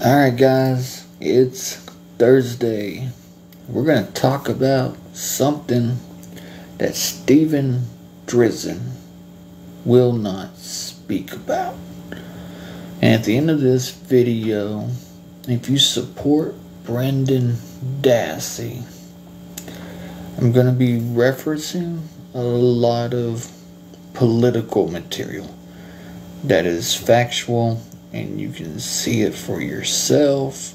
Alright guys, it's Thursday. We're going to talk about something that Stephen Drizin will not speak about. And at the end of this video, if you support Brendan Dassey, I'm going to be referencing a lot of political material that is factual and you can see it for yourself.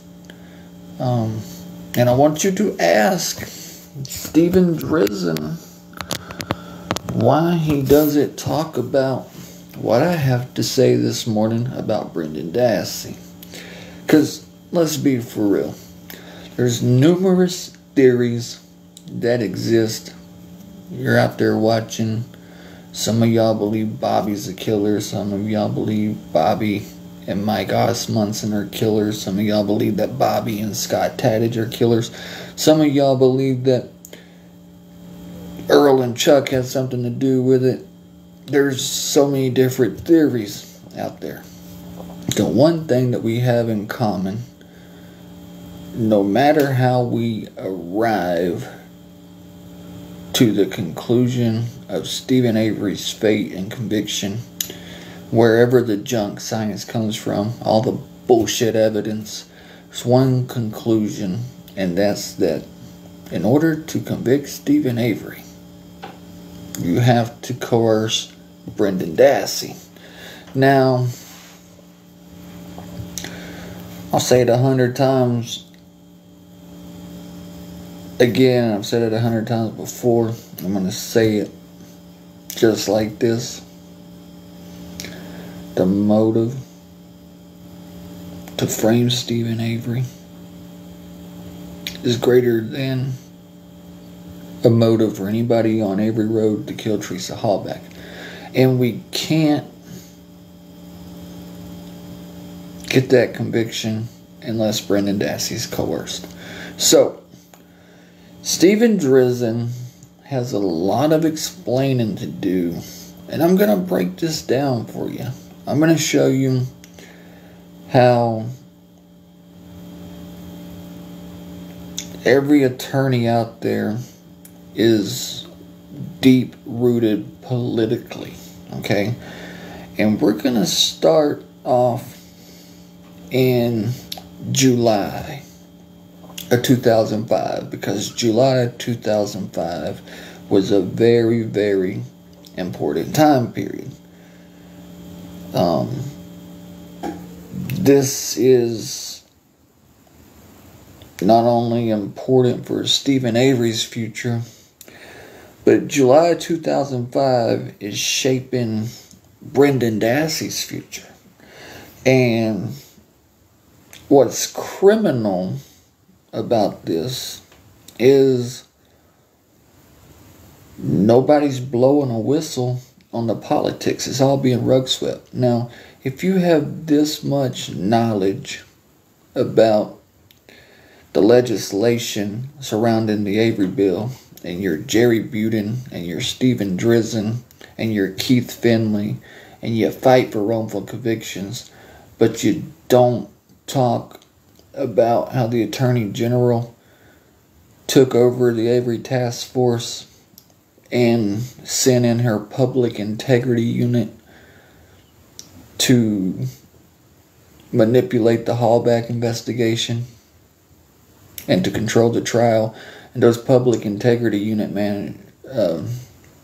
And I want you to ask Stephen Drizin why he doesn't talk about what I have to say this morning about Brendan Dassey. Because let's be for real, there's numerous theories that exist. You're out there watching. Some of y'all believe Bobby's a killer. Some of y'all believe Bobby and Mike Osmundson are killers. Some of y'all believe that Bobby and Scott Tadage are killers. Some of y'all believe that Earl and Chuck had something to do with it. There's so many different theories out there. The one thing that we have in common, no matter how we arrive to the conclusion of Steven Avery's fate and conviction, wherever the junk science comes from, all the bullshit evidence, there's one conclusion, and that's that in order to convict Steven Avery, you have to coerce Brendan Dassey. Now, I'll say it 100 times again. I've said it 100 times before. I'm going to say it just like this. The motive to frame Steven Avery is greater than a motive for anybody on Avery Road to kill Teresa Hallback. And we can't get that conviction unless Brendan Dassey's coerced. So, Stephen Drizin has a lot of explaining to do, and I'm going to break this down for you. I'm going to show you how every attorney out there is deep-rooted politically, okay? And we're going to start off in July of 2005, because July of 2005 was a very, very important time period. This is not only important for Steven Avery's future, but July 2005 is shaping Brendan Dassey's future. And what's criminal about this is nobody's blowing a whistle on the politics. It's all being rug swept. Now, if you have this much knowledge about the legislation surrounding the Avery bill, and you're Jerry Buting, and you're Stephen Drizin, and you're Keith Findley, and you fight for wrongful convictions, but you don't talk about how the Attorney General took over the Avery Task Force and sent in her Public Integrity Unit to manipulate the Hallback investigation and to control the trial. And those Public Integrity Unit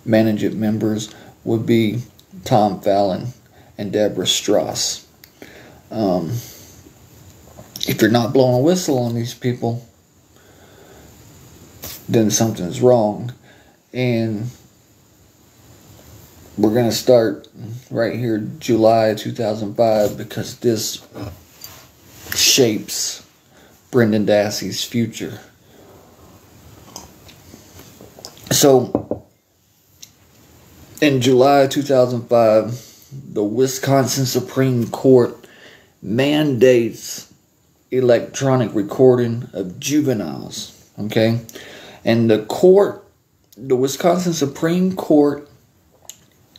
management members would be Tom Fallon and Deborah Strauss. If you're not blowing a whistle on these people, then something's wrong. And we're going to start right here, July 2005, because this shapes Brendan Dassey's future. So, in July 2005, the Wisconsin Supreme Court mandates electronic recording of juveniles, okay? And the Wisconsin Supreme Court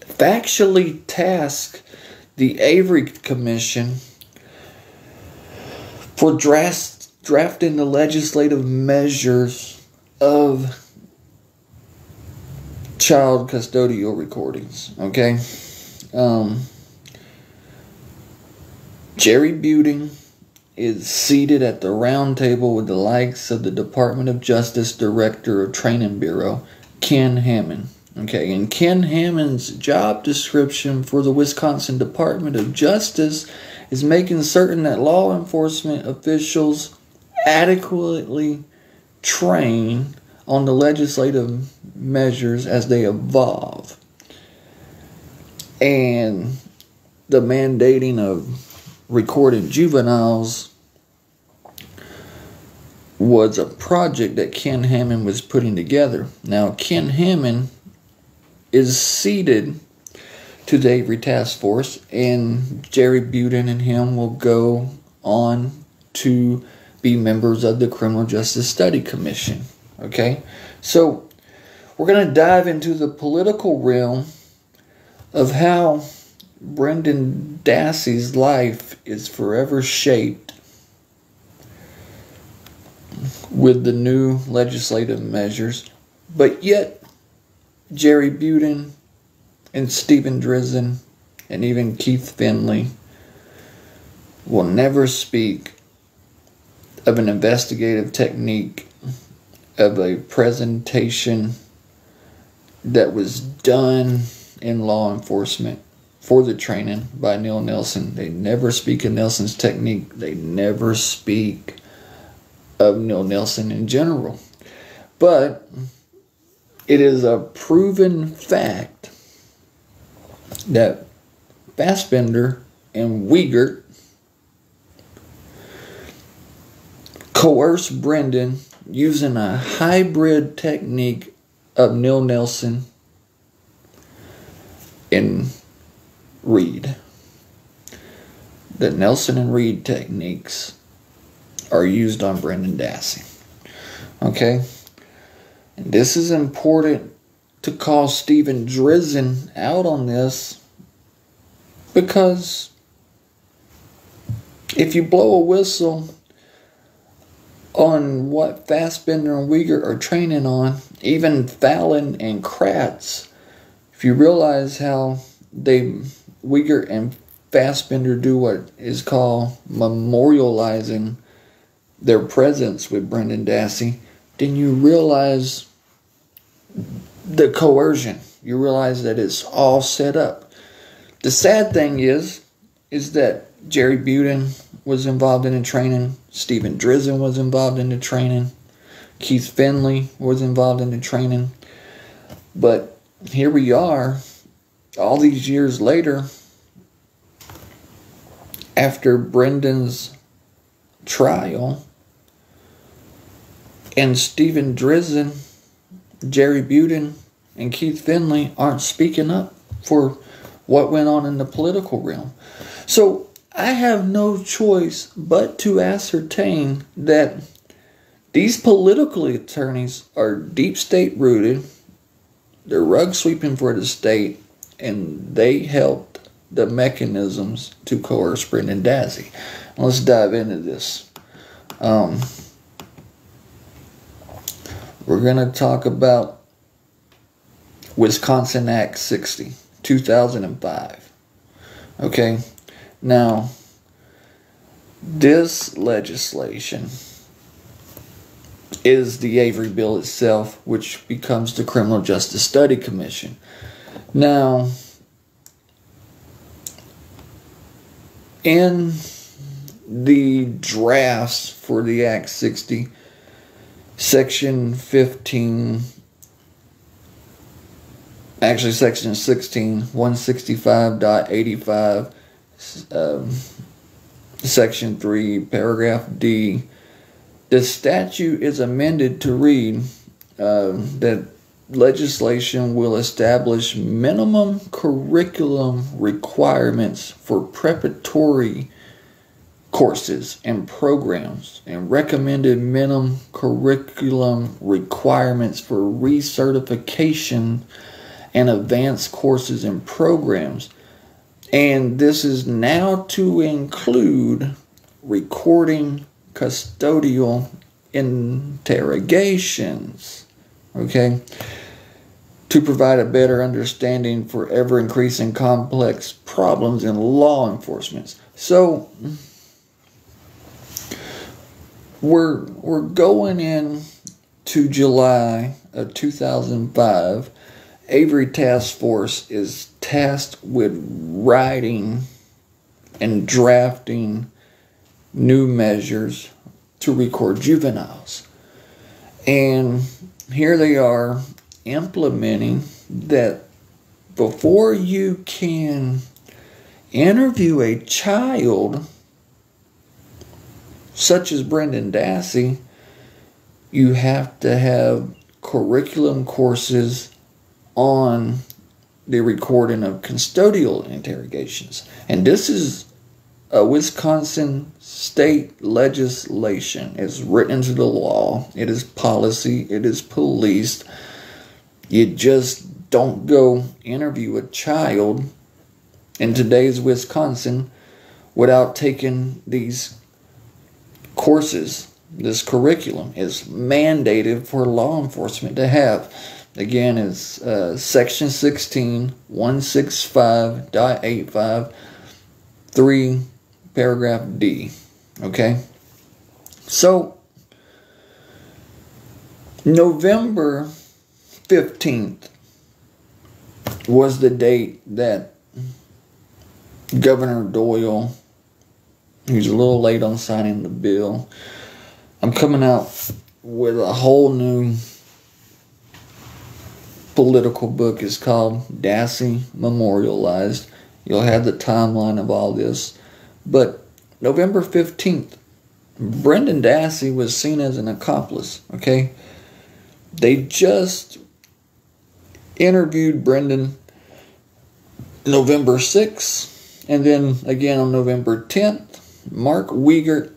factually tasked the Avery Commission for drafting the legislative measures of child custodial recordings. Okay? Jerry Buting is seated at the round table with the likes of the Department of Justice Director of Training Bureau, Ken Hammond. Okay, and Ken Hammond's job description for the Wisconsin Department of Justice is making certain that law enforcement officials adequately train on the legislative measures as they evolve. And the mandating of recording juveniles was a project that Ken Hammond was putting together. Now, Ken Hammond is seated to the Avery Task Force, and Jerry Buting and him will go on to be members of the Criminal Justice Study Commission. Okay? So, we're going to dive into the political realm of how Brendan Dassey's life is forever shaped with the new legislative measures, but yet Jerry Buting and Stephen Drizin and even Keith Findley will never speak of an investigative technique, of a presentation that was done in law enforcement for the training by Neil Nelson. They never speak of Nelson's technique. They never speak of Neil Nelson in general. But it is a proven fact that Fassbender and Weigert coerced Brendan using a hybrid technique of Neil Nelson and Reid. The Nelson and Reid techniques are used on Brendan Dassey. Okay? And this is important to call Stephen Drizin out on this, because if you blow a whistle on what Fassbender and Weigert are training on, even Fallon and Kratz, if you realize how Weigert and Fassbender do what is called memorializing their presence with Brendan Dassey, then you realize the coercion. You realize that it's all set up. The sad thing is that Jerry Buting was involved in the training. Stephen Drizin was involved in the training. Keith Findley was involved in the training. But here we are, all these years later, after Brendan's trial, and Stephen Drizin, Jerry Buting, and Keith Findley aren't speaking up for what went on in the political realm. So I have no choice but to ascertain that these political attorneys are deep state rooted. They're rug sweeping for the state, and they helped the mechanisms to coerce Brendan Dassey. Let's dive into this. We're going to talk about Wisconsin Act 60, 2005. Okay? Now, this legislation is the Avery Bill itself, which becomes the Criminal Justice Study Commission. Now, in the drafts for the Act 60, Section 15, actually Section 16, 165.85, Section 3, Paragraph D, the statute is amended to read that legislation will establish minimum curriculum requirements for preparatory courses and programs, and recommended minimum curriculum requirements for recertification and advanced courses and programs. And this is now to include recording custodial interrogations, okay, to provide a better understanding for ever-increasing complex problems in law enforcement. So we're going in to July of 2005. Avery Task Force is tasked with writing and drafting new measures to record juveniles. And here they are implementing that before you can interview a child such as Brendan Dassey, you have to have curriculum courses on the recording of custodial interrogations. And this is a Wisconsin state legislation. It's written into the law. It is policy. It is policed. You just don't go interview a child in today's Wisconsin without taking these courses. This curriculum is mandated for law enforcement to have. Again, it's Section 16, 165.85, 3, paragraph D. Okay? So, November 15th was the date that Governor Doyle, who's a little late on signing the bill, I'm coming out with a whole new political book. It's called Dassey Memorialized. You'll have the timeline of all this. But November 15th, Brendan Dassey was seen as an accomplice, okay? They just interviewed Brendan November 6th, and then again on November 10th, Mark Weigert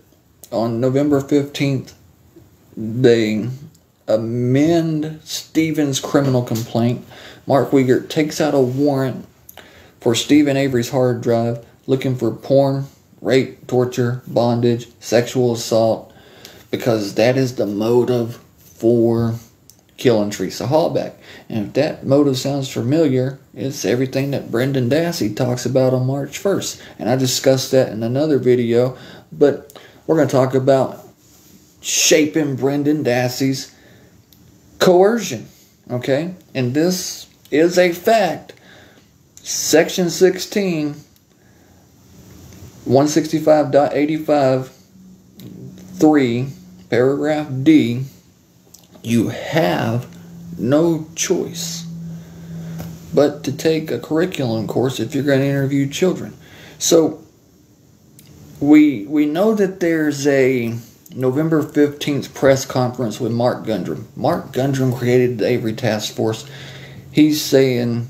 on November 15th, they amend Stephen's criminal complaint. Mark Weigert takes out a warrant for Stephen Avery's hard drive, looking for porn, rape, torture, bondage, sexual assault, because that is the motive for killing Teresa Hallback. And if that motive sounds familiar, it's everything that Brendan Dassey talks about on March 1st. And I discussed that in another video, but we're going to talk about shaping Brendan Dassey's coercion, okay? And this is a fact. Section 16, 165.85, 3, paragraph D, you have no choice but to take a curriculum course if you're going to interview children. So we know that there's a November 15th press conference with Mark Gundrum. Mark Gundrum created the Avery Task Force. He's saying,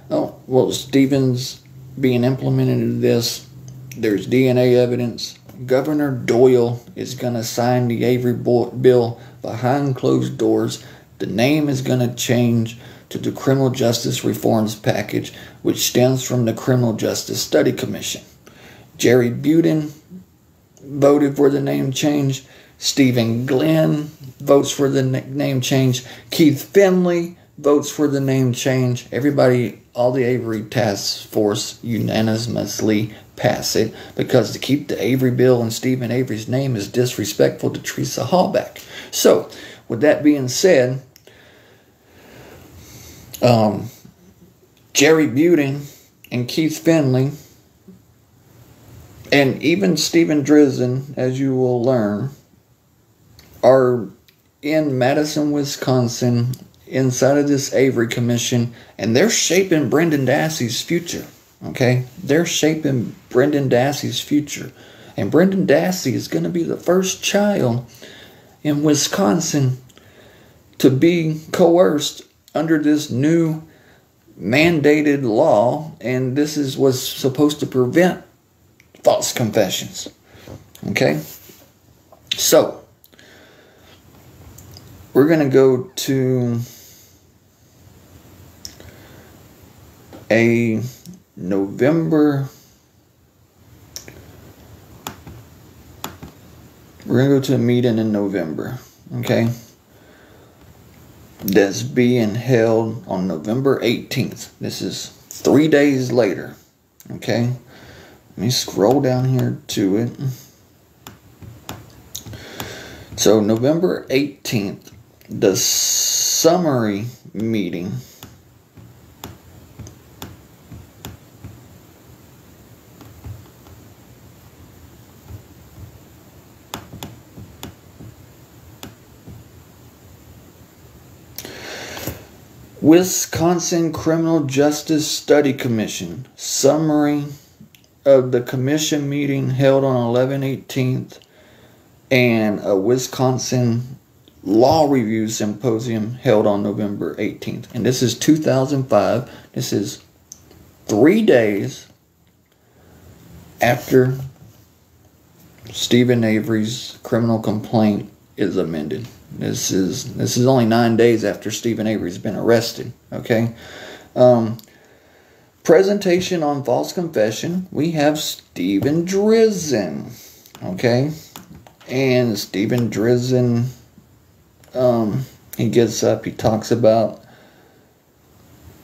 oh, well, Stephen's being implemented in this. There's DNA evidence. Governor Doyle is going to sign the Avery bill behind closed doors. The name is going to change to the Criminal Justice Reforms Package, which stems from the Criminal Justice Study Commission. Jerry Buting voted for the name change. Stephen Glenn votes for the name change. Keith Findley votes for the name change. Everybody, all the Avery Task Force unanimously pass it, because to keep the Avery bill and Stephen Avery's name is disrespectful to Teresa Hallback. So, with that being said, Jerry Buting and Keith Findley, and even Stephen Drizin, as you will learn, are in Madison, Wisconsin, inside of this Avery Commission, and they're shaping Brendan Dassey's future. Okay? They're shaping Brendan Dassey's future. And Brendan Dassey is going to be the first child in Wisconsin to be coerced under this new mandated law, and this was supposed to prevent false confessions. Okay? So, we're going to go to a November We're going to go to a meeting in November, okay? That's being held on November 18th. This is 3 days later, okay? Let me scroll down here to it. So November 18th, the summary meeting Wisconsin Criminal Justice Study Commission. Summary of the commission meeting held on 11/18th and a Wisconsin Law Review Symposium held on November 18th. And this is 2005. This is 3 days after Stephen Avery's criminal complaint is amended. This is only 9 days after Stephen Avery's been arrested. Okay. Presentation on false confession. We have Stephen Drizin. Okay. And Stephen Drizin, he gets up, he talks about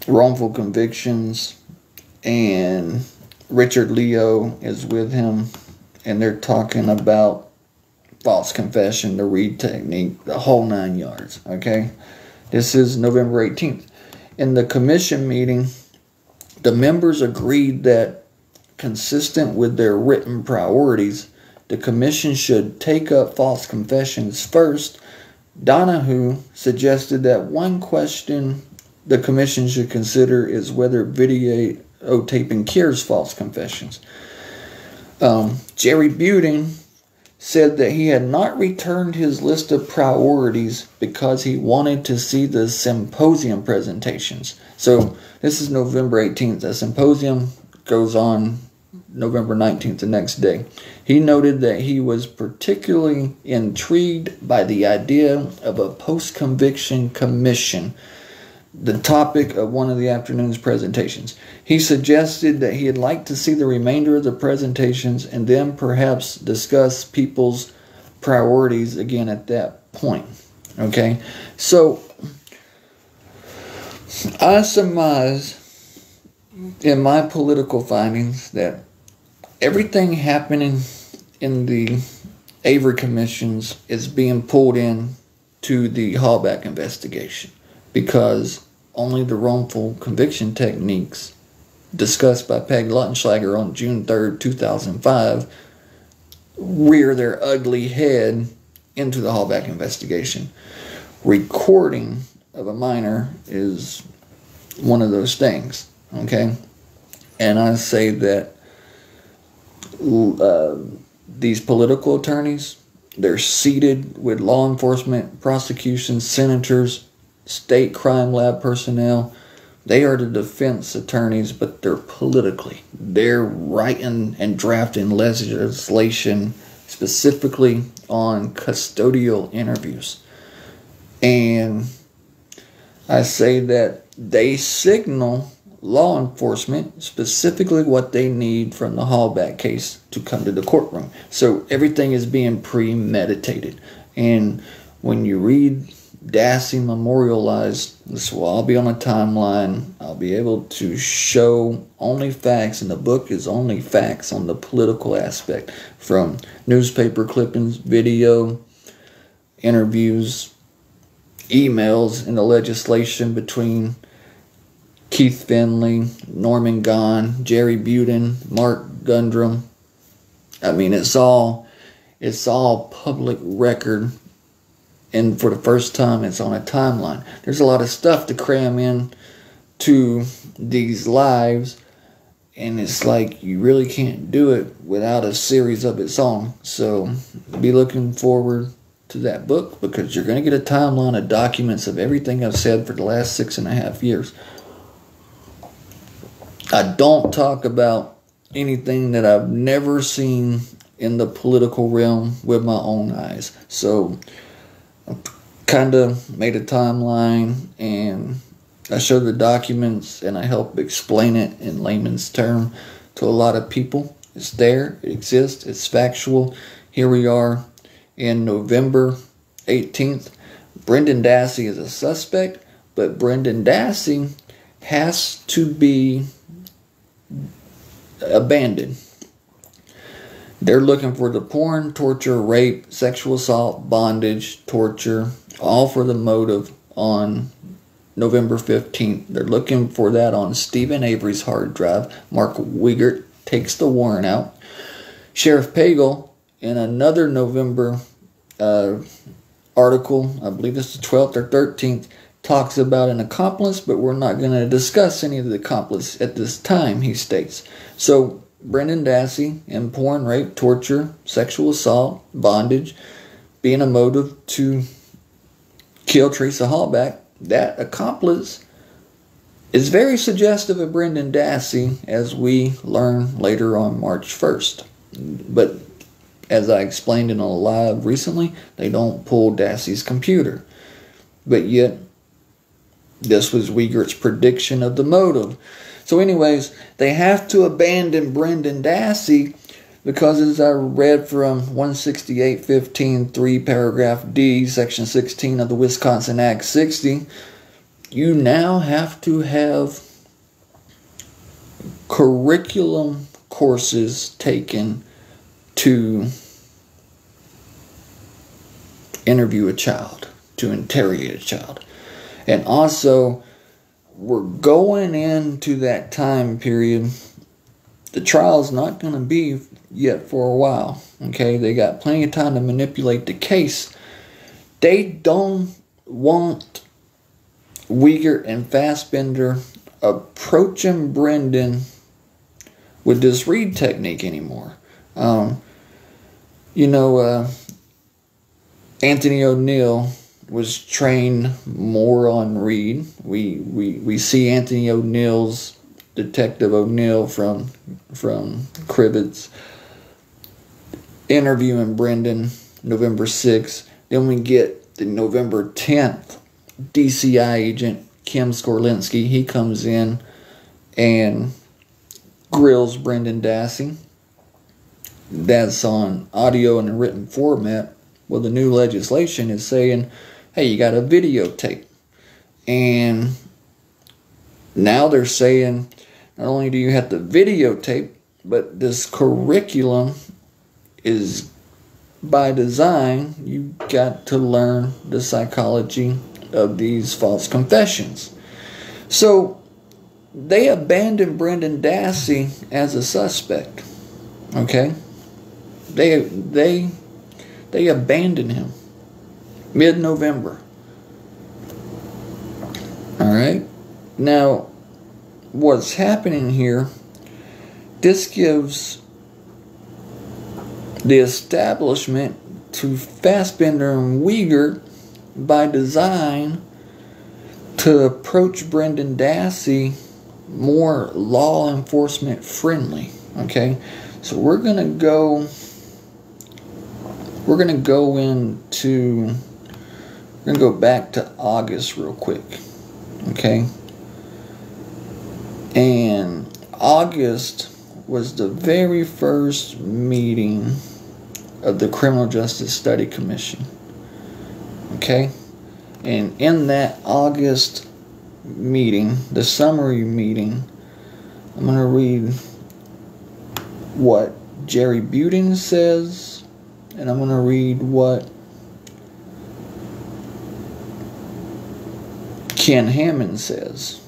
wrongful convictions, and Richard Leo is with him, and they're talking about false confession, the Reid technique, the whole 9 yards, okay? This is November 18th. In the commission meeting, the members agreed that, consistent with their written priorities, the commission should take up false confessions first. Donahue suggested that one question the commission should consider is whether videotaping cures false confessions. Jerry Buting said that he had not returned his list of priorities because he wanted to see the symposium presentations. So this is November 18th. The symposium goes on November 19th, the next day. He noted that he was particularly intrigued by the idea of a post-conviction commission, the topic of one of the afternoon's presentations. He suggested that he'd like to see the remainder of the presentations and then perhaps discuss people's priorities again at that point. Okay, so I surmise in my political findings that everything happening in the Avery commissions is being pulled in to the Hallback investigation, because only the wrongful conviction techniques discussed by Peg Lautenschlager on June 3rd, 2005 rear their ugly head into the Hallback investigation. Recording of a minor is one of those things, okay? And I say that these political attorneys, they're seated with law enforcement, prosecution, senators, state crime lab personnel. They are the defense attorneys, but they're writing and drafting legislation specifically on custodial interviews. And I say that they signal law enforcement specifically what they need from the Hallback case to come to the courtroom. So everything is being premeditated. And when you read Dassey memorialized, this will all be on a timeline. I'll be able to show only facts, and the book is only facts on the political aspect, from newspaper clippings, video, interviews, emails, and the legislation between Keith Findley, Norman Gahn, Jerry Buting, Mark Gundrum. I mean, it's all public record. And for the first time, it's on a timeline. There's a lot of stuff to cram in to these lives, and it's like you really can't do it without a series of its own. So be looking forward to that book, because you're going to get a timeline of documents of everything I've said for the last 6.5 years. I don't talk about anything that I've never seen in the political realm with my own eyes. So I kind of made a timeline, and I show the documents, and I help explain it in layman's term to a lot of people. It's there, it exists, it's factual. Here we are in November 18th. Brendan Dassey is a suspect, but Brendan Dassey has to be abandoned. They're looking for the porn, torture, rape, sexual assault, bondage, torture, all for the motive on November 15th. They're looking for that on Stephen Avery's hard drive. Mark Weigert takes the warrant out. Sheriff Pagel, in another November article, I believe it's the 12th or 13th, talks about an accomplice, but we're not going to discuss any of the accomplice at this time, he states. So, Brendan Dassey in porn, rape, torture, sexual assault, bondage, being a motive to kill Teresa Hallback, that accomplice is very suggestive of Brendan Dassey, as we learn later on March 1st. But as I explained in a live recently, they don't pull Dassey's computer. But yet, this was Weigert's prediction of the motive. So anyways, they have to abandon Brendan Dassey because, as I read from 168.15.3 paragraph D, section 16 of the Wisconsin Act 60, you now have to have curriculum courses taken to interview a child, to interrogate a child. And also, we're going into that time period. The trial's not going to be yet for a while. Okay, they got plenty of time to manipulate the case. They don't want Weigert and Fassbender approaching Brendan with this Reid technique anymore. Anthony O'Neill was trained more on Reid. We see Anthony O'Neill's, Detective O'Neill from Cribbets, interviewing Brendan November 6th. Then we get the November 10th DCI agent Kim Skorlinski. He comes in and grills Brendan Dassey. That's on audio in a written format. Well, the new legislation is saying, hey, you got a videotape. And now they're saying, not only do you have to videotape, but this curriculum is by design. You got to learn the psychology of these false confessions. So they abandoned Brendan Dassey as a suspect. Okay? They abandoned him mid-November. Alright? Now, what's happening here, this gives the establishment to Fassbender and Weigert by design to approach Brendan Dassey more law enforcement friendly. Okay? So we're going to go back to August real quick. Okay? And August was the very first meeting of the Criminal Justice Study Commission. Okay? And in that August meeting, the summary meeting, I'm going to read what Jerry Buting says, and I'm going to read what Ken Hammond says.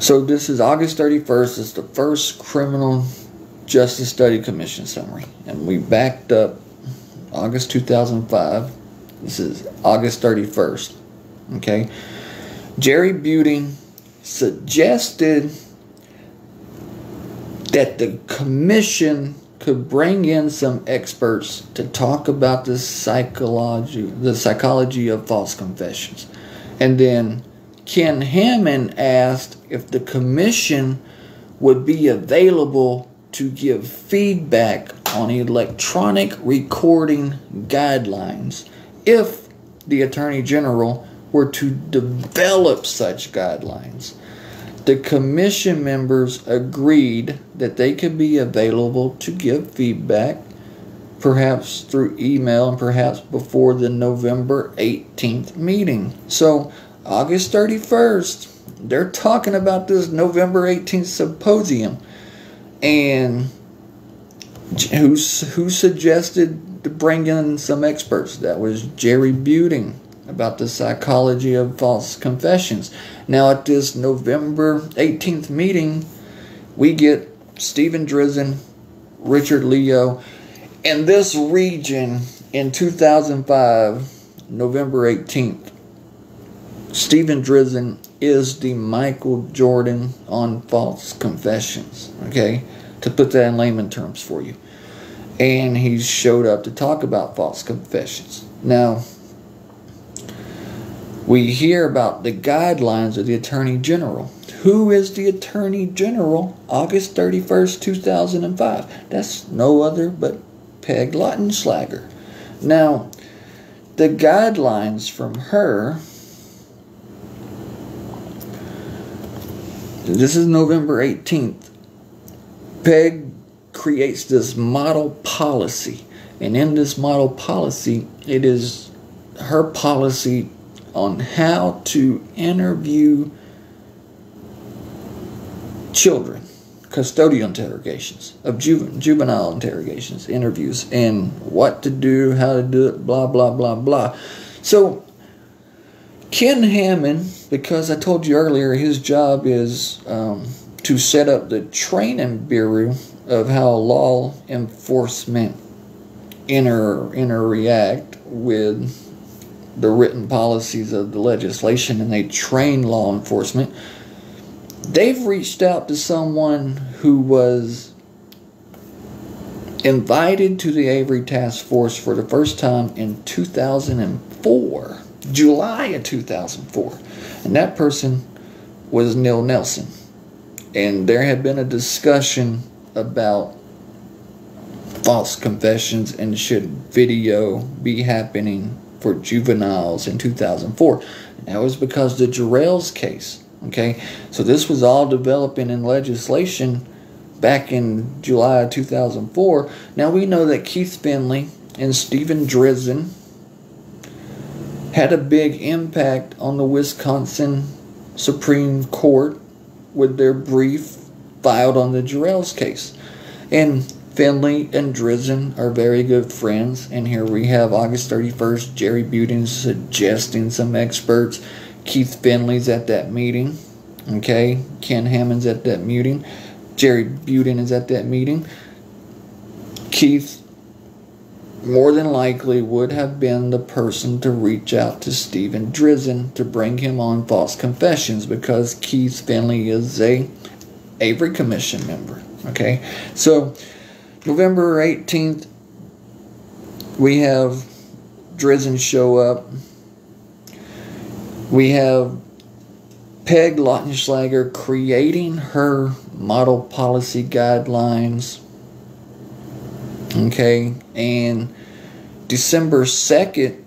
So this is August 31st. It's the first Criminal Justice Study Commission summary. And we backed up August 2005. This is August 31st. Okay? Jerry Buting suggested that the commission could bring in some experts to talk about the psychology of false confessions. And then Ken Hammond asked if the commission would be available to give feedback on electronic recording guidelines if the Attorney General were to develop such guidelines. the commission members agreed that they could be available to give feedback, perhaps through email and perhaps before the November 18th meeting. So August 31st, they're talking about this November 18th symposium. And who suggested to bring in some experts? That was Reid Buting, about the psychology of false confessions. Now at this November 18th meeting, we get Stephen Drizin, Richard Leo, and this region in 2005, November 18th. Stephen Drizin is the Michael Jordan on false confessions, okay? To put that in layman terms for you. And he showed up to talk about false confessions. Now, we hear about the guidelines of the Attorney General. Who is the Attorney General? August 31st, 2005. That's no other but Peg Lautenschlager. Now, the guidelines from her, this is November 18th. Peg creates this model policy. And in this model policy, it is her policy on how to interview children, custodial interrogations, of juvenile interrogations, interviews, and what to do, how to do it, blah, blah, blah, blah. So, Ken Hammond, because I told you earlier, his job is to set up the training bureau of how law enforcement interact with the written policies of the legislation, and they train law enforcement. They've reached out to someone who was invited to the Avery Task Force for the first time in 2004, July of 2004. And that person was Neil Nelson. And there had been a discussion about false confessions and should video be happening for juveniles in 2004. And that was because the Jarrell's case. Okay, so this was all developing in legislation back in July of 2004. Now we know that Keith Findley and Stephen Drizin had a big impact on the Wisconsin Supreme Court with their brief filed on the Jarrell's case. And Findley and Drizin are very good friends. And here we have August 31st, Reid Buting suggesting some experts. Keith Findley's at that meeting. Okay, Ken Hammond's at that meeting. Reid Buting is at that meeting. Keith more than likely would have been the person to reach out to Stephen Drizin to bring him on false confessions, because Keith Findley is a Avery Commission member. Okay, so November 18th, we have Drizin show up. We have Peg Lautenschlager creating her model policy guidelines. Okay, and December 2nd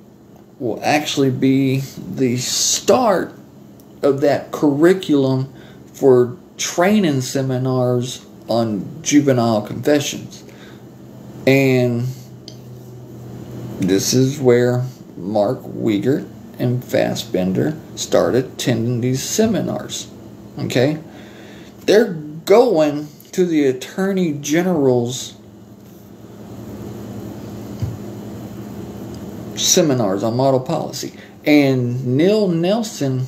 will actually be the start of that curriculum for training seminars on juvenile confessions. And this is where Mark Weigert and Fassbender start attending these seminars. Okay? They're going to the Attorney General's seminars on model policy. And Neil Nelson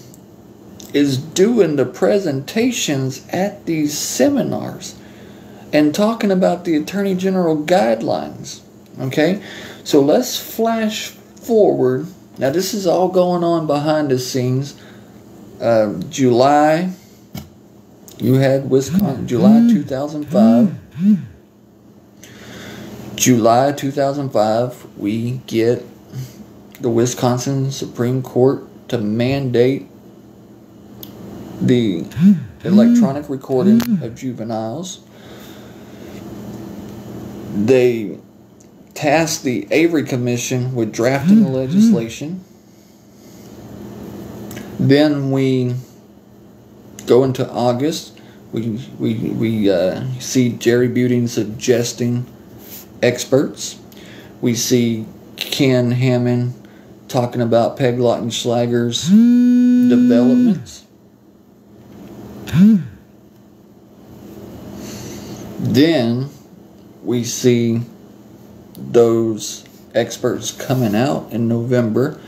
is doing the presentations at these seminars and talking about the Attorney General guidelines. Okay? So let's flash forward. Now this is all going on behind the scenes. July, you had Wisconsin, July 2005. July 2005, we get the Wisconsin Supreme Court to mandate the electronic recording of juveniles. They tasked the Avery Commission with drafting the legislation. Then we go into August, we see Jerry Buting suggesting experts. We see Ken Hammond talking about Peg Lautenschlager's developments. Then we see those experts coming out in November.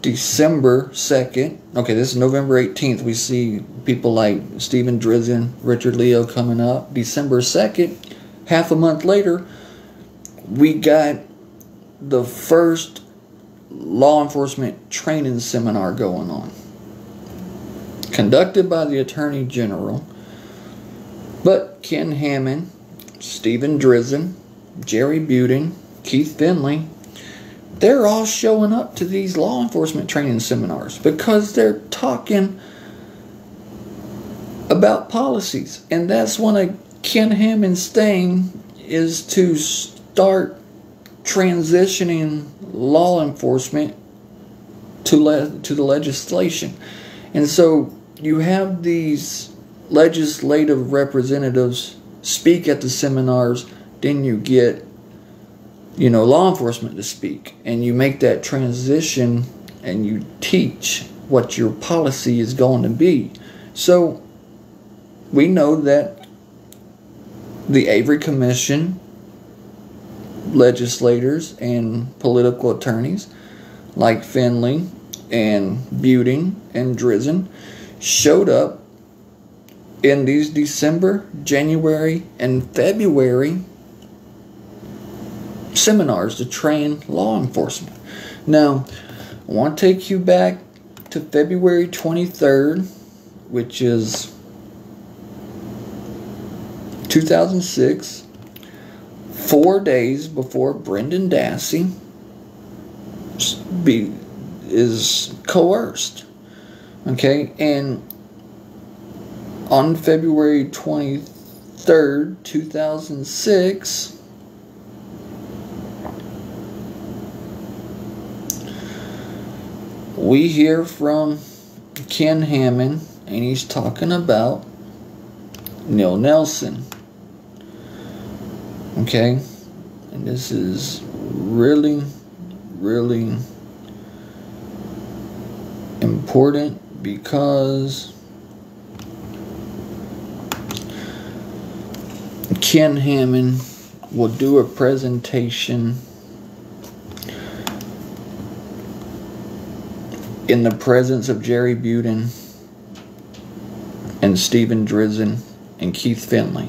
December 2nd, okay, this is November 18th, we see people like Stephen Drizin, Richard Leo coming up. December 2nd, half a month later, we got the first law enforcement training seminar going on, conducted by the Attorney General. But Ken Hammond, Stephen Drizin, Jerry Buting, Keith Findley, they're all showing up to these law enforcement training seminars because they're talking about policies. And that's one of Ken Hammond's thing, is to start transitioning law enforcement to the legislation. And so you have these legislative representatives speak at the seminars, then you get law enforcement to speak, and you make that transition and you teach what your policy is going to be. So we know that the Avery Commission legislators and political attorneys like Findley and Buting and Drizin showed up in these December, January, and February seminars to train law enforcement. Now, I want to take you back to February 23rd, which is 2006, 4 days before Brendan Dassey is coerced. Okay, and on February 23rd, 2006, we hear from Ken Hammond, and he's talking about Neil Nelson. Okay, and this is really, really important because Ken Hammond will do a presentation in the presence of Jerry Buting and Stephen Drizin and Keith Findley.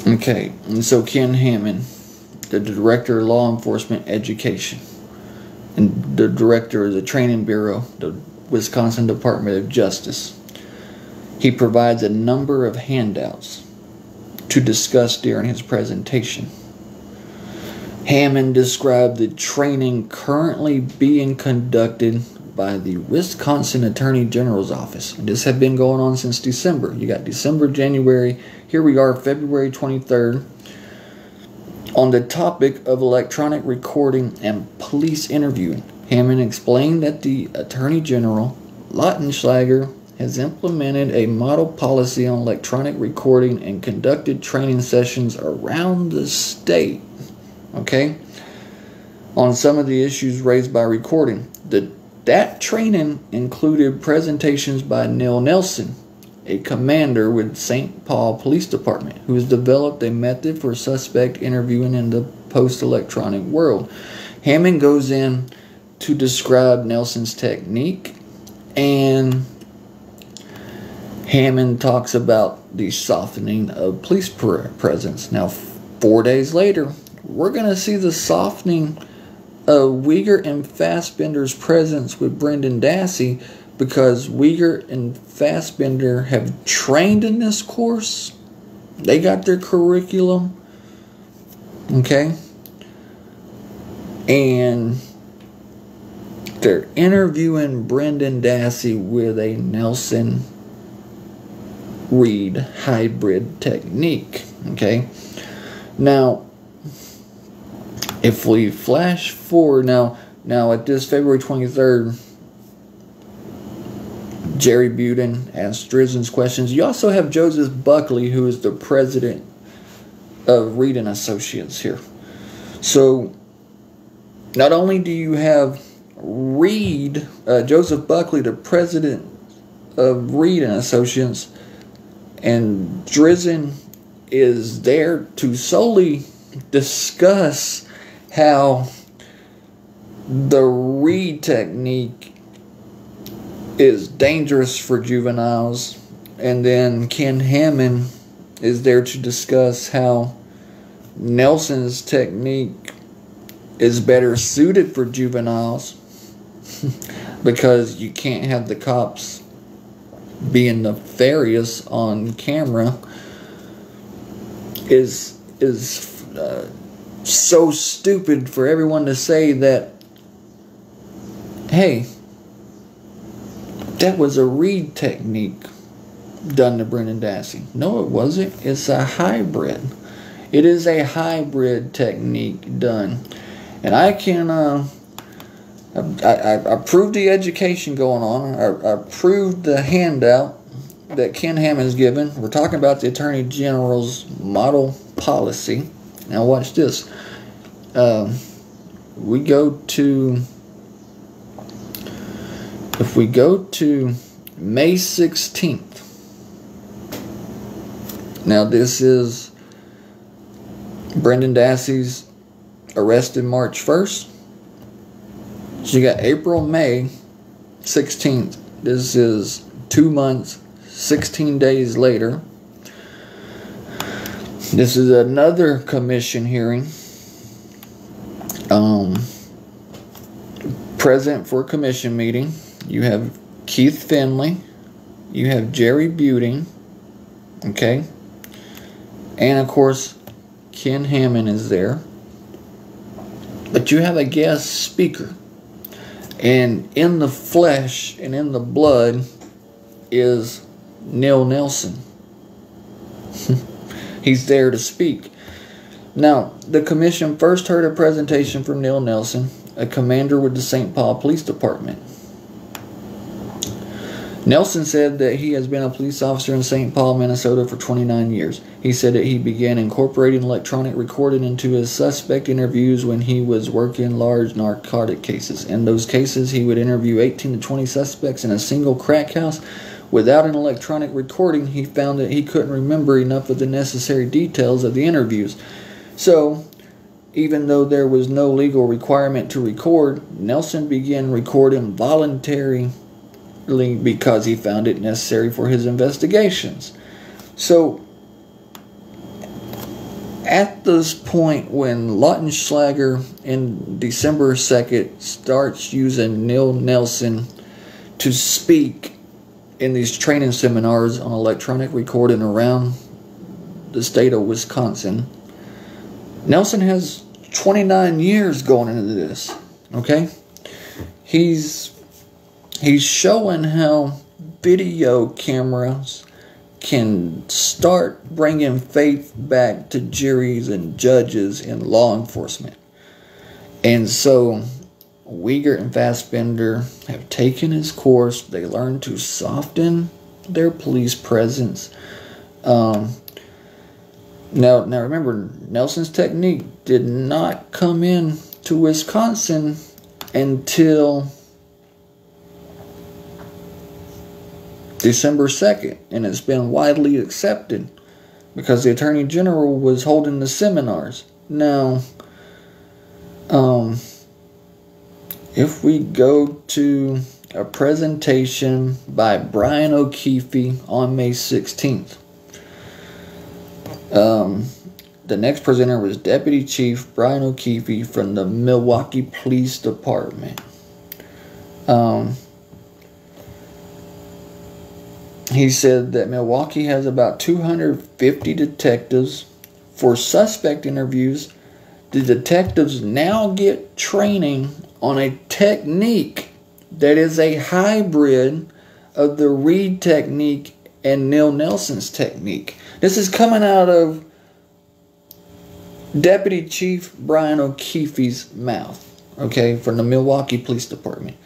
Okay, and so Ken Hammond, the Director of Law Enforcement Education, and the Director of the Training Bureau, the Wisconsin Department of Justice, he provides a number of handouts to discuss during his presentation. Hammond described the training currently being conducted by the Wisconsin Attorney General's office. And this had been going on since December. You got December, January. Here we are, February 23rd, on the topic of electronic recording and police interviewing. Hammond explained that the Attorney General, Lautenschlager, has implemented a model policy on electronic recording and conducted training sessions around the state, okay, on some of the issues raised by recording. That training included presentations by Neil Nelson, a commander with St. Paul Police Department, who has developed a method for suspect interviewing in the post-electronic world. Hammond goes in to describe Nelson's technique, and Hammond talks about the softening of police presence. Now, 4 days later, we're going to see the softening of Weigert and Fassbender's presence with Brendan Dassey, because Weigert and Fassbender have trained in this course. They got their curriculum, okay, and they're interviewing Brendan Dassey with a Nelson Reid Hybrid Technique. Okay. Now, if we flash forward now at this February 23rd, Jerry Buting asked Drizin's questions. You also have Joseph Buckley, who is the president of Reid and Associates here. So, not only do you have Joseph Buckley, the president of Reid and Associates, and Drizin is there to solely discuss how the Reid technique is dangerous for juveniles, and then Ken Hammond is there to discuss how Nelson's technique is better suited for juveniles because you can't have the cops being nefarious on camera. Is so stupid for everyone to say that, hey, that was a Reid technique done to Brendan Dassey. No, it wasn't. It's a hybrid. It is a hybrid technique done. And I can, I proved the education going on. I proved the handout that Ken Hammond is given. We're talking about the Attorney General's model policy. Now watch this. If we go to May 16th, now this is Brendan Dassey's arrested March 1st. So you got April, May 16th. This is 2 months, 16 days later. This is another commission hearing. Present for a commission meeting. You have Keith Findley. You have Jerry Buting. Okay. And of course, Ken Hammond is there. But you have a guest speaker. And in the flesh and in the blood is Neil Nelson. He's there to speak. Now, the commission first heard a presentation from Neil Nelson, a commander with the St. Paul Police Department. Nelson said that he has been a police officer in St. Paul, Minnesota for 29 years. He said that he began incorporating electronic recording into his suspect interviews when he was working large narcotic cases. In those cases, he would interview 18 to 20 suspects in a single crack house. Without an electronic recording, he found that he couldn't remember enough of the necessary details of the interviews. So, even though there was no legal requirement to record, Nelson began recording voluntarily because he found it necessary for his investigations. So, at this point when Lautenschlager in December 2nd starts using Neil Nelson to speak in these training seminars on electronic recording around the state of Wisconsin, Nelson has 29 years going into this. Okay? He's showing how video cameras can start bringing faith back to juries and judges in law enforcement. And so Weigert and Fassbender have taken his course. They learned to soften their police presence. Now remember, Nelson's technique did not come in to Wisconsin until December 2nd, and it's been widely accepted because the Attorney General was holding the seminars. Now, if we go to a presentation by Brian O'Keefe on May 16th, the next presenter was Deputy Chief Brian O'Keefe from the Milwaukee Police Department. He said that Milwaukee has about 250 detectives. For suspect interviews, the detectives now get training on a technique that is a hybrid of the Reid technique and Neil Nelson's technique. This is coming out of Deputy Chief Brian O'Keefe's mouth, okay, from the Milwaukee Police Department.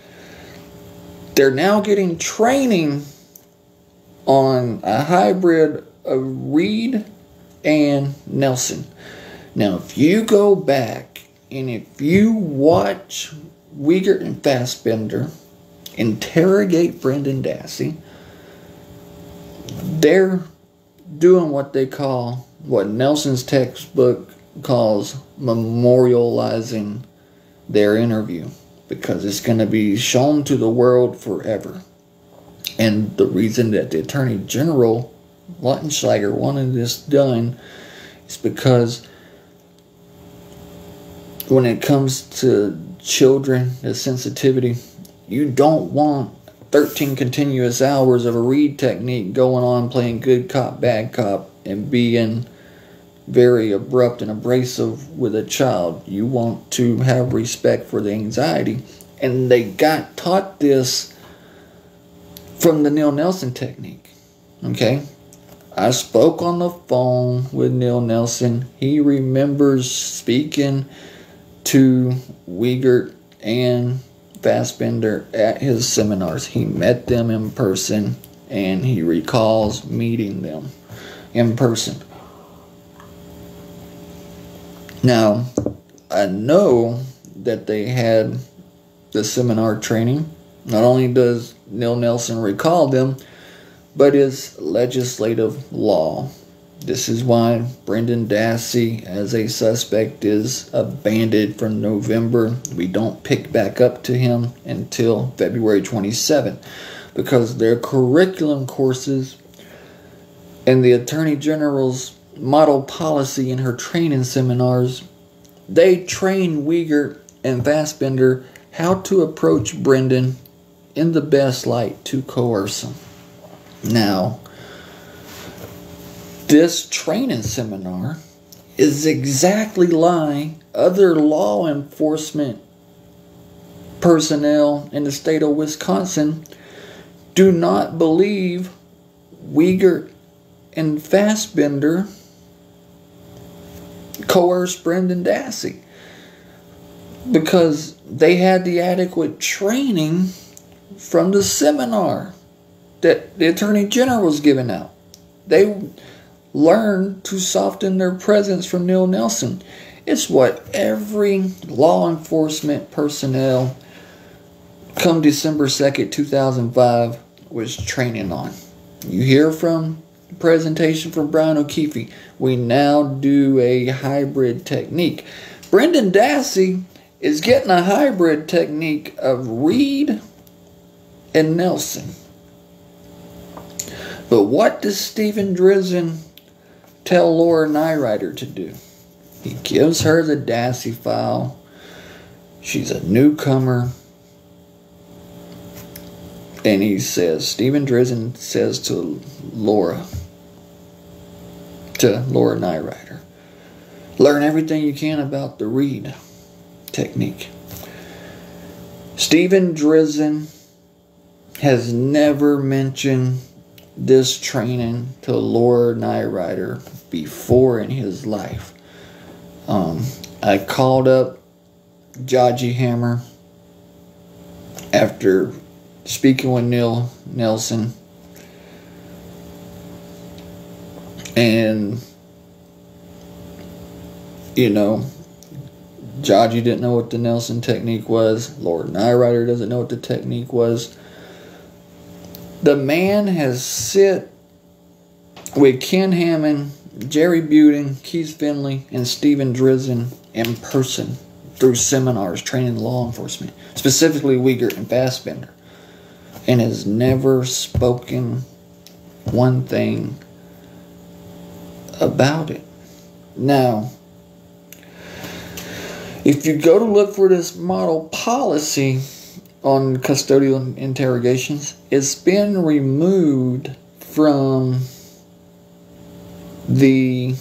They're now getting training on a hybrid of Reid and Nelson. Now, if you go back and if you watch Weigert and Fassbender interrogate Brendan Dassey, they're doing what they call, what Nelson's textbook calls, memorializing their interview, because it's going to be shown to the world forever. And the reason that the Attorney General Lautenschlager wanted this done is because when it comes to children, the sensitivity, you don't want 13 continuous hours of a Reid technique going on, playing good cop, bad cop, and being very abrupt and abrasive with a child. You want to have respect for the anxiety. And they got taught this from the Neil Nelson technique. Okay? I spoke on the phone with Neil Nelson. He remembers speaking to Weigert and Fassbender at his seminars. He met them in person, and he recalls meeting them in person. Now, I know that they had the seminar training. Not only does Neil Nelson recall them, but his legislative law. This is why Brendan Dassey as a suspect is abandoned from November. We don't pick back up to him until February 27th, because their curriculum courses and the Attorney General's model policy in her training seminars, they train Weigert and Fassbender how to approach Brendan in the best light to coerce him. Now, this training seminar is exactly like other law enforcement personnel in the state of Wisconsin do not believe Weigert and Fassbender coerced Brendan Dassey, because they had the adequate training from the seminar that the Attorney General was giving out. They learned to soften their presence from Neil Nelson. It's what every law enforcement personnel come December 2nd, 2005 was training on. You hear from the presentation from Brian O'Keefe. We now do a hybrid technique. Brendan Dassey is getting a hybrid technique of Reid and Nelson. But what does Stephen Drizin tell Laura Nirider to do? He gives her the Dassey file. She's a newcomer. And he says, Stephen Drizin says to Laura Nirider, learn everything you can about the Reid technique. Stephen Drizin has never mentioned this training to Laura Nirider before in his life. I called up Judge Hammer after speaking with Neil Nelson, and Judge didn't know what the Nelson technique was. Laura Nirider doesn't know what the technique was. The man has sit with Ken Hammond, Jerry Buting, Keith Findley, and Stephen Drizin in person through seminars training law enforcement, specifically Weigert and Fassbender, and has never spoken one thing about it. Now, if you go to look for this model policy on custodial interrogations, it's been removed from the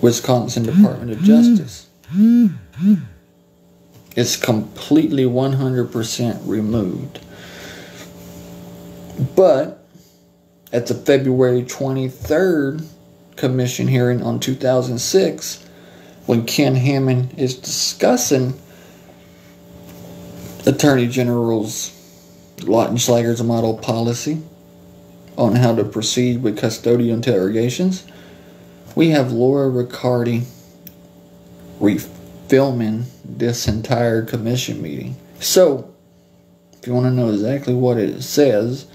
Wisconsin Department of Justice. It's completely 100% removed. But at the February 23rd commission hearing on 2006, when Ken Hammond is discussing Attorney General's Lautenschlager's model policy on how to proceed with custodial interrogations, we have Laura Riccardi refilming this entire commission meeting. So, if you want to know exactly what it says,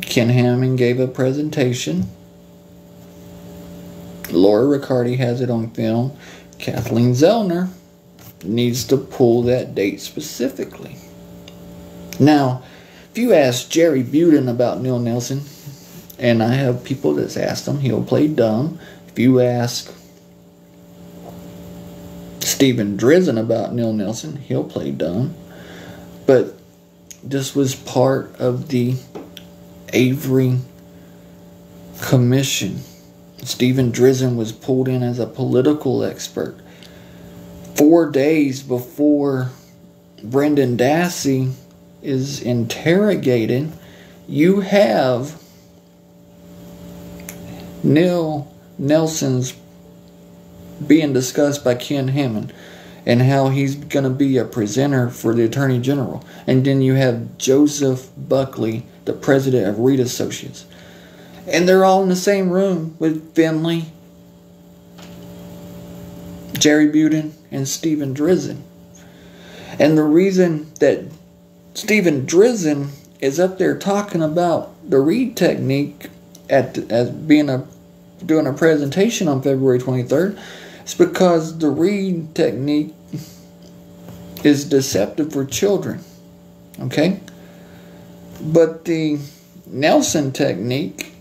Ken Hammond gave a presentation. Laura Riccardi has it on film. Kathleen Zellner needs to pull that date specifically. Now, if you ask Jerry Buting about Neil Nelson, and I have people that's asked him, he'll play dumb. If you ask Stephen Drizin about Neil Nelson, he'll play dumb. But this was part of the Avery Commission. Stephen Drizin was pulled in as a political expert 4 days before Brendan Dassey is interrogated. You have Neil Nelson's being discussed by Ken Hammond and how he's going to be a presenter for the Attorney General. And then you have Joseph Buckley, the president of Reid Associates. And they're all in the same room with Findley, Jerry Buting, and Stephen Drizin. And the reason that Stephen Drizin is up there talking about the Reid technique doing a presentation on February 23rd is because the Reid technique is deceptive for children. Okay? But the Nelson technique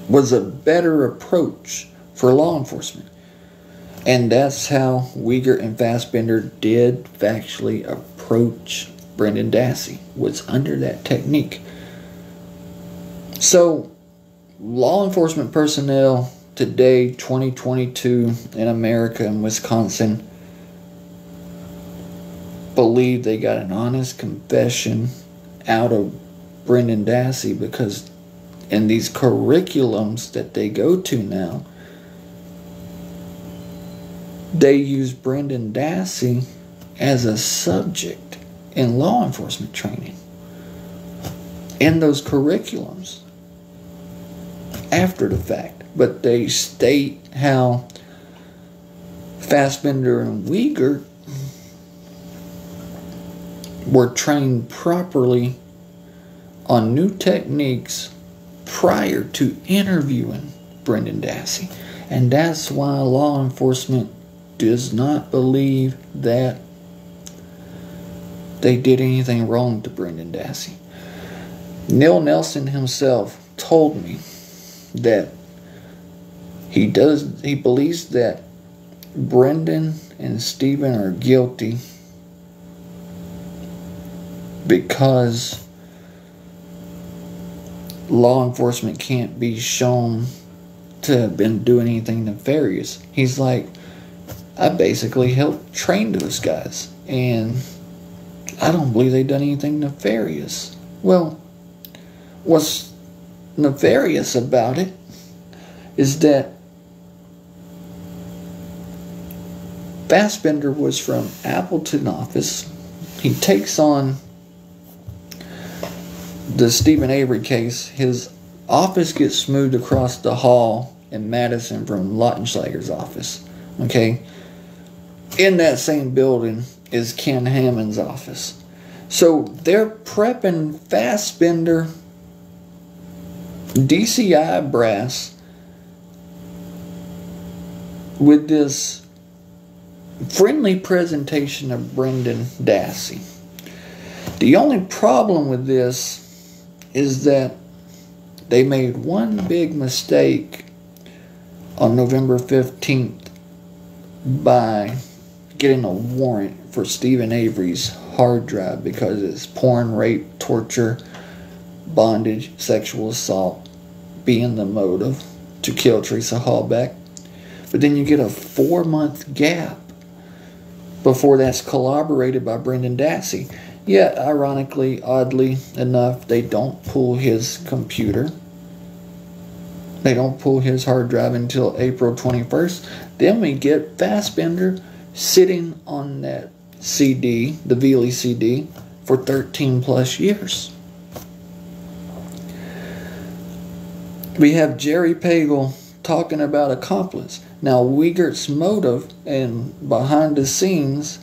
was a better approach for law enforcement. And that's how Weigert and Fassbender did factually approach Brendan Dassey, was under that technique. So, law enforcement personnel today, 2022, in America and Wisconsin, believe they got an honest confession out of Brendan Dassey because in these curriculums that they go to now, they use Brendan Dassey as a subject in law enforcement training in those curriculums after the fact. But they state how Fassbender and Weigert were trained properly on new techniques prior to interviewing Brendan Dassey. And that's why law enforcement does not believe that they did anything wrong to Brendan Dassey. Neil Nelson himself told me that he believes that Brendan and Stephen are guilty because law enforcement can't be shown to have been doing anything nefarious. He's like, I basically helped train those guys, and I don't believe they've done anything nefarious. Well, what's nefarious about it is that Fassbender was from Appleton office. He takes on the Stephen Avery case. His office gets moved across the hall in Madison from Lautenschlager's office. Okay? In that same building is Ken Hammond's office. So they're prepping Fassbender, DCI brass, with this friendly presentation of Brendan Dassey. The only problem with this is that they made one big mistake on November 15th by getting a warrant for Stephen Avery's hard drive because it's porn, rape, torture, bondage, sexual assault being the motive to kill Teresa Hallbeck. But then you get a 4-month gap before that's corroborated by Brendan Dassey. Yet, ironically, oddly enough, they don't pull his computer. They don't pull his hard drive until April 21st. Then we get Fassbender sitting on that CD, the Veely CD, for 13 plus years. We have Jerry Pagel talking about accomplice. Now, Weigert's motive and behind the scenes,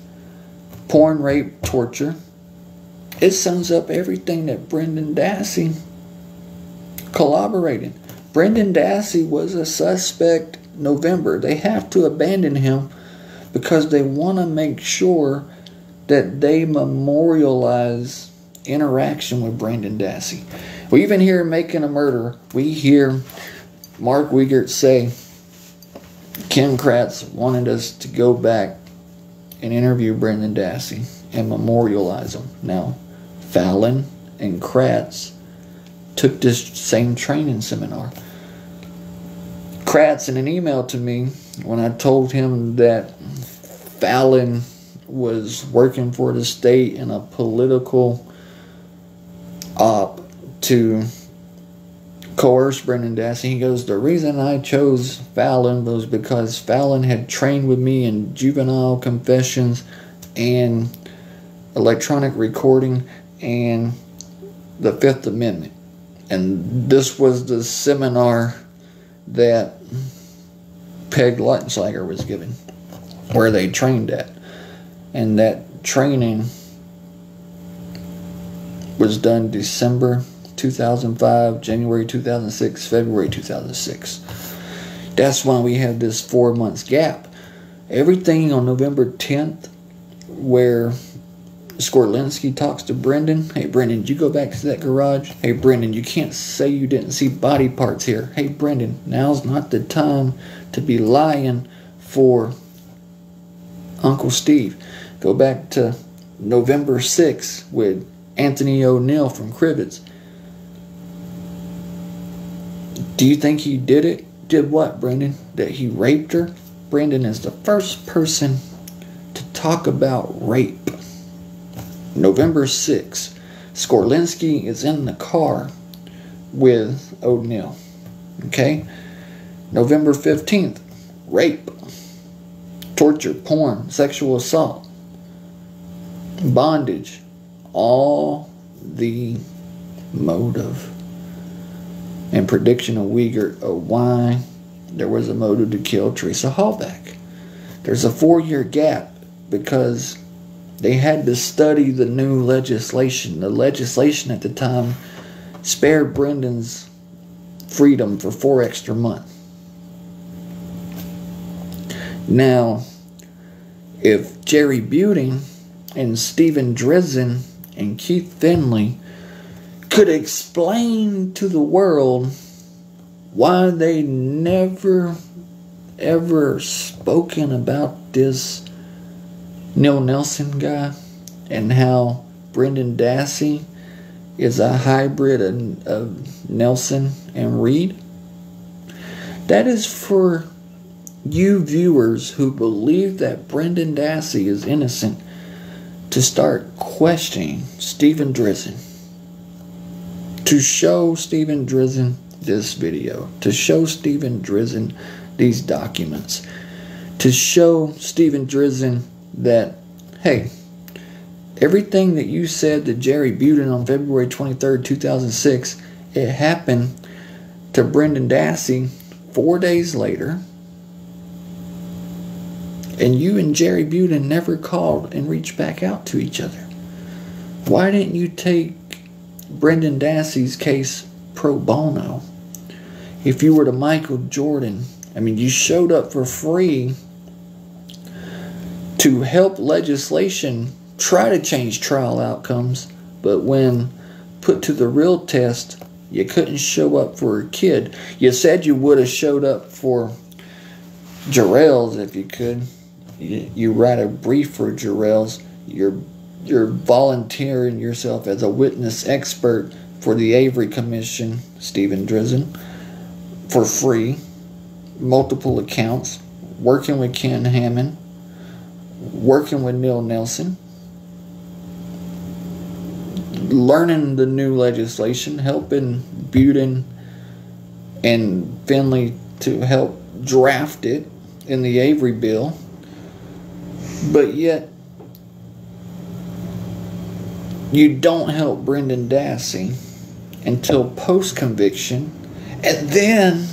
porn, rape, torture, it sums up everything that Brendan Dassey corroborated. Brendan Dassey was a suspect November. They have to abandon him because they want to make sure that they memorialize interaction with Brendan Dassey. We even hear Making a Murderer. We hear Mark Weigert say, Ken Kratz wanted us to go back and interview Brendan Dassey and memorialize him. Now, Fallon and Kratz took this same training seminar. Kratz, in an email to me, when I told him that Fallon was working for the state in a political op to coerce Brendan Dassey, he goes, the reason I chose Fallon was because Fallon had trained with me in juvenile confessions and electronic recording and the Fifth Amendment. And this was the seminar that Peg Lautenschlager was given, where they trained at. And that training was done December 2005, January 2006, February 2006. That's why we have this 4 months gap. Everything on November 10th, where Skorlinski talks to Brendan. Hey, Brendan, did you go back to that garage? Hey, Brendan, you can't say you didn't see body parts here. Hey, Brendan, now's not the time to be lying for Uncle Steve. Go back to November 6th with Anthony O'Neill from Crivets. Do you think he did it? Did what, Brendan? That he raped her? Brendan is the first person to talk about rape. November 6th, Skorlinski is in the car with O'Neill. Okay? November 15th, rape, torture, porn, sexual assault, bondage, all the motive and prediction of Weigert of why there was a motive to kill Teresa Hallback. There's a 4-year gap because they had to study the new legislation. The legislation at the time spared Brendan's freedom for 4 extra months. Now, if Jerry Buting and Stephen Drizin and Keith Findley could explain to the world why they never ever spoken about this Neil Nelson guy and how Brendan Dassey is a hybrid of Nelson and Reid, that is for you viewers who believe that Brendan Dassey is innocent to start questioning Stephen Drizin. To show Stephen Drizin this video. To show Stephen Drizin these documents. To show Stephen Drizin that, hey, everything that you said to Jerry Buting on February 23rd, 2006, it happened to Brendan Dassey 4 days later. And you and Jerry Buting never called and reached back out to each other. Why didn't you take Brendan Dassey's case pro bono? If you were to Michael Jordan, I mean, you showed up for free to help legislation try to change trial outcomes, but when put to the real test, you couldn't show up for a kid. You said you would have showed up for Jarrell's if you could. You write a brief for Jarrell's. You're volunteering yourself as a witness expert for the Avery Commission, Stephen Drizin, for free, multiple accounts, working with Ken Hammond, working with Neil Nelson, learning the new legislation, helping Buting and Findley to help draft it in the Avery bill. But yet, you don't help Brendan Dassey until post-conviction. And then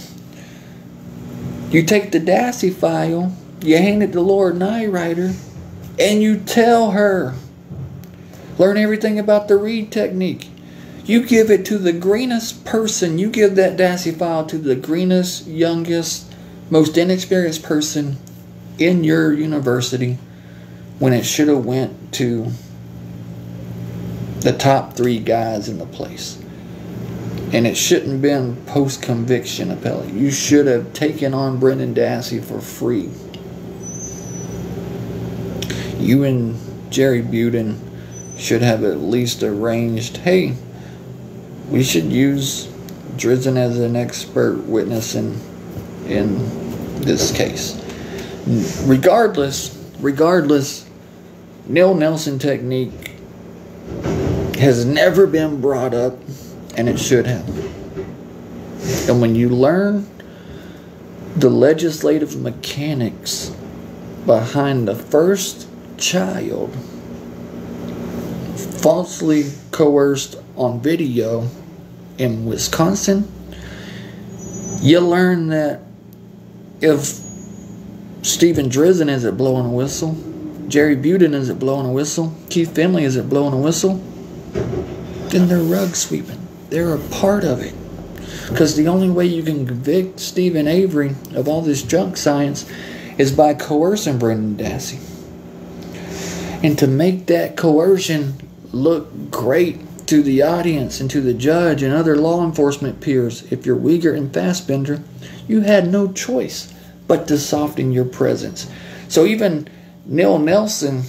you take the Dassey file, you hand it to Laura Nirider, and you tell her, learn everything about the Reid technique. You give it to the greenest person. You give that Dassey file to the greenest, youngest, most inexperienced person in your university, when it should have went to the top 3 guys in the place. And it shouldn't have been post-conviction appellate. You should have taken on Brendan Dassey for free. You and Jerry Buting should have at least arranged, hey, we should use Drizin as an expert witness in this case. Regardless, Neil Nelson technique has never been brought up, and it should have. And when you learn the legislative mechanics behind the first child falsely coerced on video in Wisconsin, you learn that if Stephen Drizin isn't blowing a whistle, Jerry Buting isn't blowing a whistle, Keith Findley isn't blowing a whistle, then they're rug sweeping. They're a part of it. Because the only way you can convict Stephen Avery of all this junk science is by coercing Brendan Dassey. And to make that coercion look great to the audience and to the judge and other law enforcement peers, if you're Weigert and Fassbender, you had no choice but to soften your presence. So even Neil Nelson,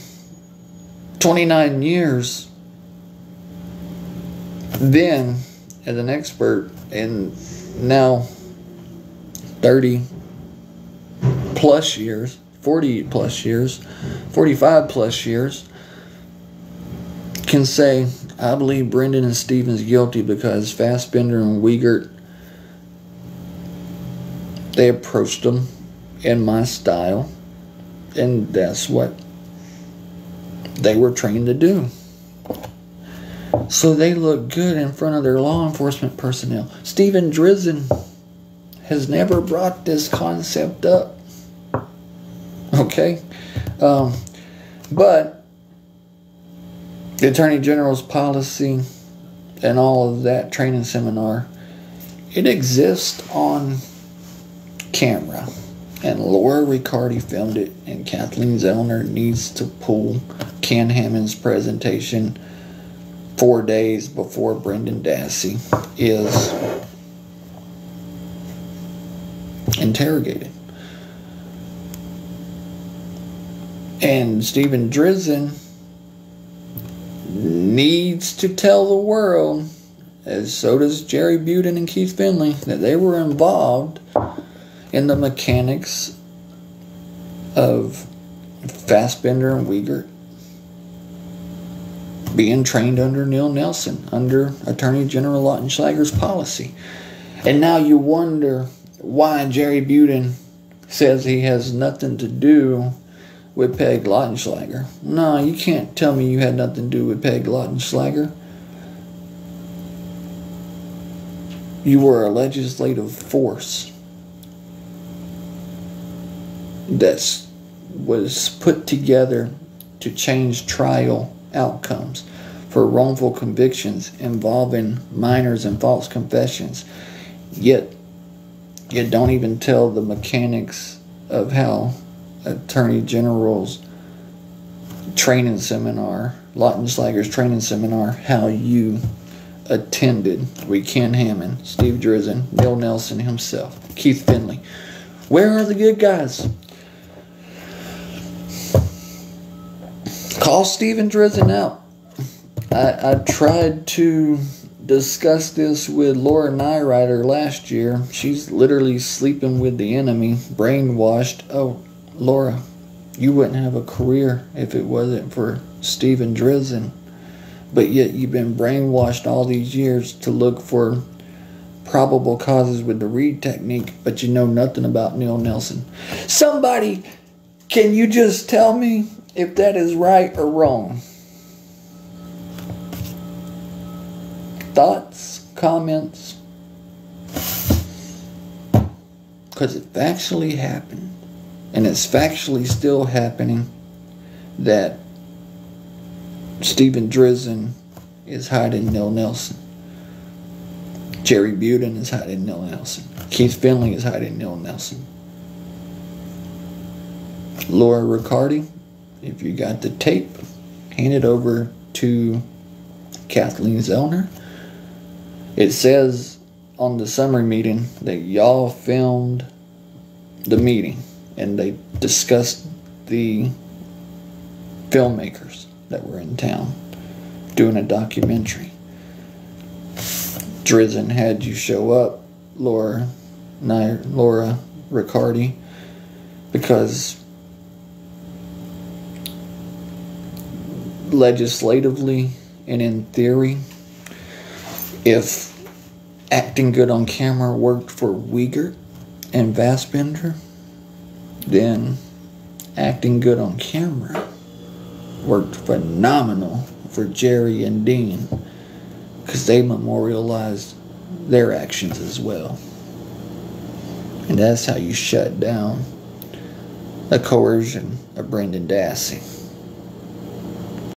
29 years then as an expert, and now 30 plus years, 40 plus years, 45 plus years, can say, I believe Brendan and Stephen's guilty because Fassbender and Weigert, they approached them in my style, and that's what they were trained to do. So they look good in front of their law enforcement personnel. Stephen Drizin has never brought this concept up. Okay? But the Attorney General's policy and all of that training seminar, it exists on camera. And Laura Riccardi filmed it, and Kathleen Zellner needs to pull Ken Hammond's presentation 4 days before Brendan Dassey is interrogated. And Stephen Drizin needs to tell the world, as so does Jerry Buting and Keith Findley, that they were involved in the mechanics of Fassbender and Weigert being trained under Neil Nelson, under Attorney General Lautenschlager's policy. And now you wonder why Jerry Buting says he has nothing to do with Peg Lautenschlager. No, you can't tell me you had nothing to do with Peg Lautenschlager. You were a legislative force that was put together to change trial outcomes for wrongful convictions involving minors and false confessions. Yet, you don't even tell the mechanics of how Attorney General's training seminar, Lautenschlager's training seminar, how you attended with Ken Hammond, Steve Drizin, Neil Nelson himself, Keith Findley. Where are the good guys? Call Stephen Drizin out. I tried to discuss this with Laura Nirider last year. She's literally sleeping with the enemy, brainwashed. Oh, Laura, You wouldn't have a career if it wasn't for Stephen Drizin. But yet you've been brainwashed all these years to look for probable causes with the Reid technique, but you know nothing about Neil Nelson. Somebody, can you just tell me if that is right or wrong? Thoughts, comments? Because it factually happened, and it's factually still happening, that Stephen Drizin is hiding Neil Nelson. Jerry Buting is hiding Neil Nelson. Keith Findley is hiding Neil Nelson. Laura Riccardi, if you got the tape, hand it over to Kathleen Zellner. It says on the summary meeting that y'all filmed the meeting and they discussed the filmmakers that were in town doing a documentary. Drizin had you show up, Laura Riccardi, because legislatively and in theory, if acting good on camera worked for Weigert and Fassbender, then acting good on camera worked phenomenal for Jerry and Dean, because they memorialized their actions as well. And that's how you shut down the coercion of Brendan Dassey.